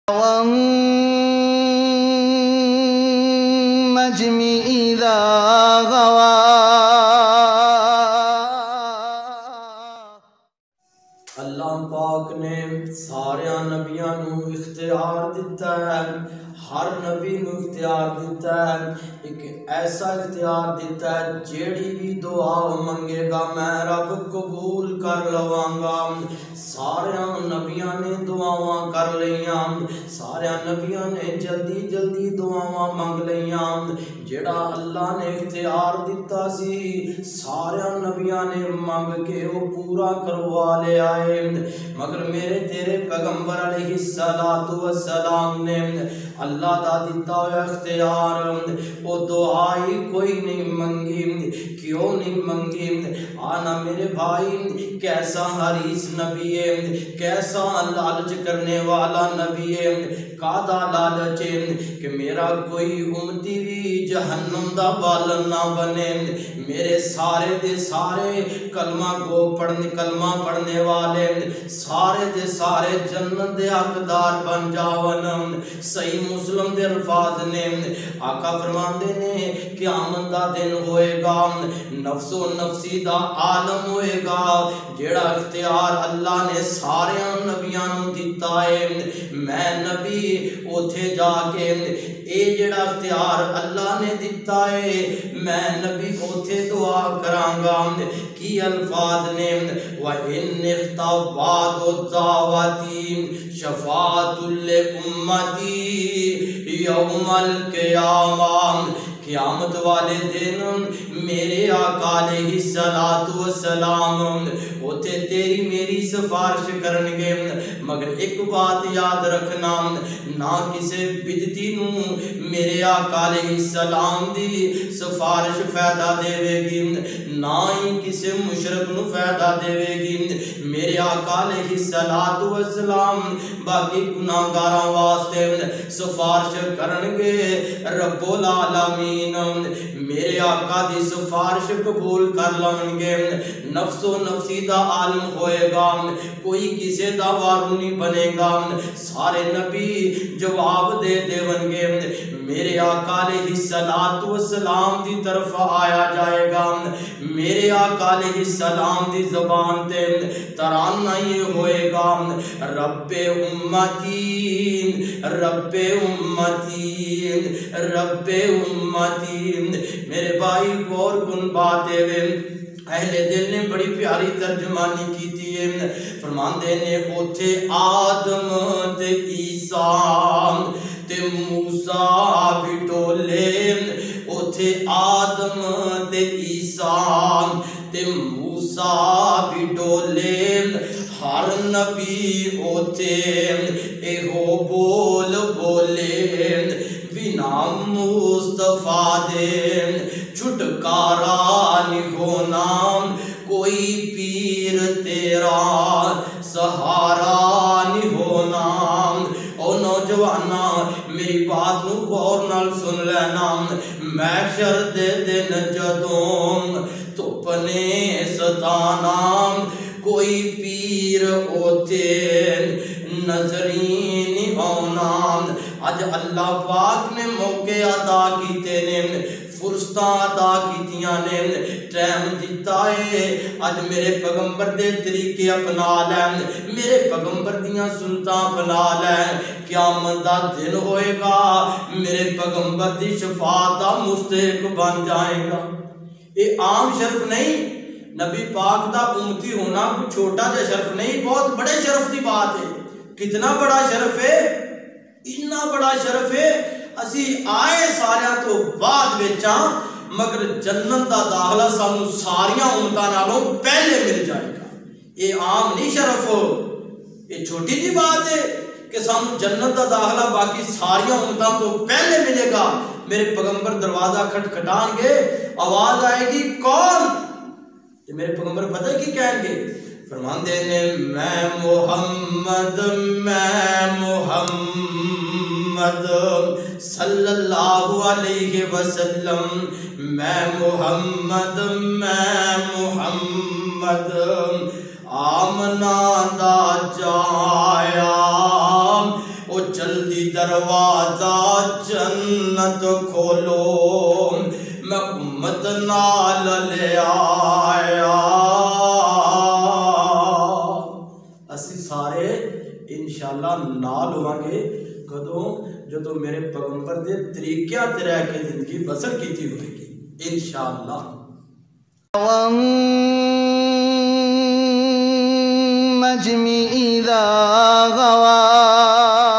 والنجم إذا غوى. اللہ پاک نے سارے نبیاں نو اختیار دیتا ہے، ہر نبی نو اختیار دیتا ہے، ایک ایسا اختیار دیتا ہے جیڑی بھی دعا منگے گا میں رب قبول کر لواں گا۔ سارے نبیاں نے دعاواں کر لیاں، سارے نبیاں نے جلدی جلدی دعاواں منگ لیاں، جیڑا اللہ نے اختیار دیتا سی سارے نبیاں نے منگ کے وہ پورا کروا لے آئے، مگر میرے تیرے پیغمبر علیہ السلام نے اللہ دا دیتا ہوا اختیار وہ دعائی کوئی نہیں منگی۔ کیوں نہیں منگی؟ آنا میرے بھائی کیسا حریص نبی ہے، کیسا لالچ کرنے والا نبی ہے۔ کادا لالچ ہے کہ میرا کوئی امتی بھی جہنم دا بالن نہ بنے، میرے سارے دے سارے کلمہ پڑھنے والے سارے دے سارے جنت دے حقدار بن جاون۔ صحیح مسلم دے الفاظ نے آقا فرماندے نے قیامت دا دن ہوئے گا، نفس و نفسی دا عالم ہوئے گا، جیڑا اختیار اللہ نے سارے نبیاں نو دیتا ہے میں نبی اوتھے جا کے اے جیڑا اختیار اللہ نے دیتا ہے میں نبی اوتھے دعا کراں گا۔ کی الفاظ نے وَإِنِ اخْتَوَّاتُ الدَّعْوَةِ شَفَاعَةٌ لِأُمَّتِي یوم القیامہ۔ قیامت والے دن میرے آقا علیہ السلام اوتے تیری میری سفارش کرنگے، مگر ایک بات یاد رکھنا نہ کسے بدتی نو میرے آقا علیہ السلام دی سفارش فائدہ دے گی، نہ ہی کسے مشرک نو فائدہ دے گی۔ میرے آقا علیہ السلام باقی گناہگاراں واسطے سفارش کرنگے، رب العالمین میرے آقا دی سفارش قبول کر لونگے، نفس و نفسی دا عالم ہوئے گا، کوئی کسے دا وارو نہیں بنے گا، سارے نبی جواب دے ونگے، میرے آقا علیہ السلام دی طرف آیا جائے گا، میرے آقا علیہ السلام دی زبان تے ترانہ یہ ہوئے گا رب امتی رب امتی رب امتی۔ میرے بھائی غور کن باتیں اہل دل نے بڑی پیاری ترجمانی کی تھی، فرماندے نے اوتھے آدم تے عیسیٰ تے موسیٰ بھی ٹولے، اوتھے آدم تے عیسیٰ تے موسیٰ بھی ڈولے، ہر نبی اوتھے ایہو بول بولے بنا مصطفیٰ دے چھٹکارا نہیں ہونا، کوئی پیر تیرا سہارا نہیں ہونا۔ او نوجوانا میری بات نو غور نال سن لینا، محشر دے دن جدوں تپنے ستانا کوئی پیر اوتے نظری نہیں ہونا۔ آج اللہ پاک نے موقع عطا کیتے نے، فرصتاں عطا کیتیاں نے، ٹائم دیتا ہے، آج میرے پیغمبر دے طریقے اپنا لیں، میرے پیغمبر دیاں سنتاں اپنا لیں، قیامت دا دن ہوئے گا میرے پیغمبر دی شفاعت دا مستحق بن جائے گا۔ یہ عام شرف نہیں، نبی پاک دا امتی ہونا کوئی چھوٹا جا شرف نہیں، بہت بڑے شرف دی بات ہے۔ کتنا بڑا شرف ہے؟ اتنا بڑا شرف ہے اسی آئے ساریاں تو بعد بیچاں مگر جنت دا داخلہ سانو ساریاں امتاں نالوں پہلے مل جائے گا۔ یہ عام نہیں شرف ہو، یہ چھوٹی جی بات ہے کہ سانو جنت دا داخلہ باقی ساریاں امتاں تو پہلے ملے گا۔ میرے پیغمبر دروازہ کھٹکھٹائیں گے، آواز آئے گی کون؟ یہ میرے پیغمبر پتہ ہے کی کہیں گے؟ فرماندے نے میں محمد صلی اللہ علیہ وسلم، میں محمد آمنہ دا جایا او چل جلدی دروازہ جنت کھولو، میں امت نال لے آیا۔ اسی سارے انشاءاللہ نال ہوں گے کدوں؟ جدو میرے پیغمبر دے طریقیاں تے رہ کے زندگی بسر کیتی ہوئے گی انشاءاللہ۔ والنجم إذا غوى